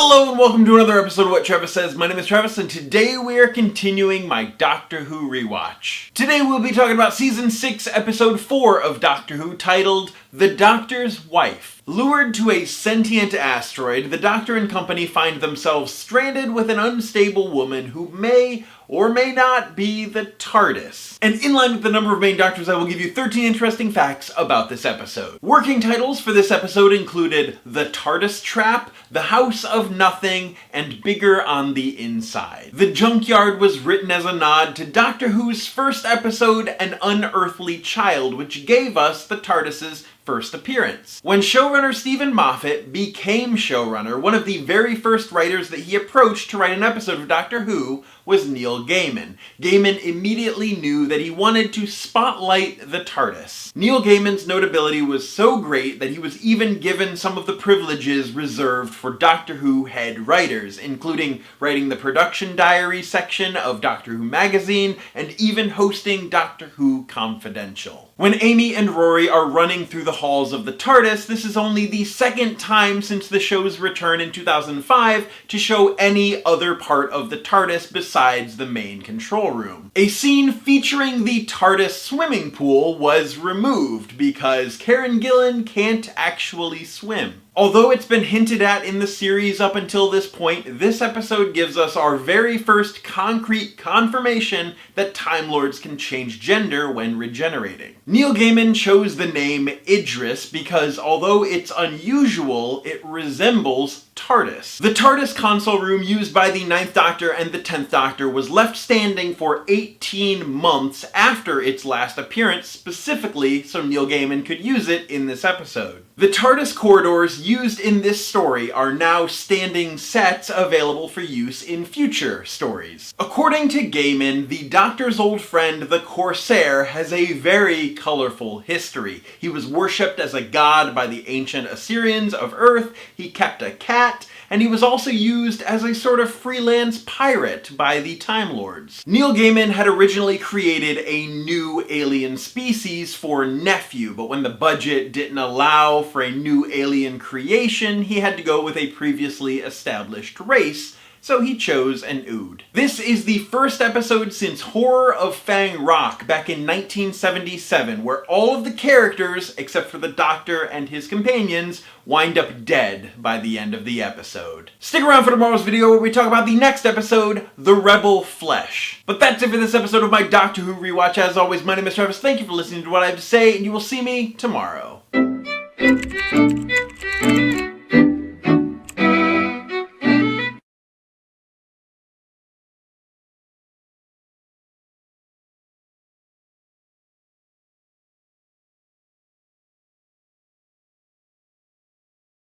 Hello and welcome to another episode of What Travis Says. My name is Travis and today we are continuing my Doctor Who rewatch. Today we'll be talking about Season 6, Episode 4 of Doctor Who, titled The Doctor's Wife. Lured to a sentient asteroid, the Doctor and company find themselves stranded with an unstable woman who may or may not be the TARDIS. And in line with the number of main Doctors, I will give you 13 interesting facts about this episode. Working titles for this episode included The TARDIS Trap, The House of Nothing, and Bigger on the Inside. The Junkyard was written as a nod to Doctor Who's first episode, An Unearthly Child, which gave us the TARDIS's first appearance. When showrunner Stephen Moffat became showrunner, one of the very first writers that he approached to write an episode of Doctor Who was Neil Gaiman. Gaiman immediately knew that he wanted to spotlight the TARDIS. Neil Gaiman's notability was so great that he was even given some of the privileges reserved for Doctor Who head writers, including writing the production diary section of Doctor Who magazine and even hosting Doctor Who Confidential. When Amy and Rory are running through the halls of the TARDIS, this is only the second time since the show's return in 2005 to show any other part of the TARDIS besides the main control room. A scene featuring the TARDIS swimming pool was removed because Karen Gillan can't actually swim. Although it's been hinted at in the series up until this point, this episode gives us our very first concrete confirmation that Time Lords can change gender when regenerating. Neil Gaiman chose the name Idris because although it's unusual, it resembles TARDIS. The TARDIS console room used by the 9th Doctor and the 10th Doctor was left standing for 18 months after its last appearance, specifically so Neil Gaiman could use it in this episode. The TARDIS corridors used in this story are now standing sets available for use in future stories. According to Gaiman, the Doctor's old friend, the Corsair, has a very colorful history. He was worshipped as a god by the ancient Assyrians of Earth, he kept a cat, and he was also used as a sort of freelance pirate by the Time Lords. Neil Gaiman had originally created a new alien species for Nephew, but when the budget didn't allow for a new alien creation, he had to go with a previously established race, so he chose an Ood. This is the first episode since Horror of Fang Rock back in 1977, where all of the characters, except for the Doctor and his companions, wind up dead by the end of the episode. Stick around for tomorrow's video where we talk about the next episode, The Rebel Flesh. But that's it for this episode of my Doctor Who rewatch. As always, my name is Travis. Thank you for listening to what I have to say, and you will see me tomorrow.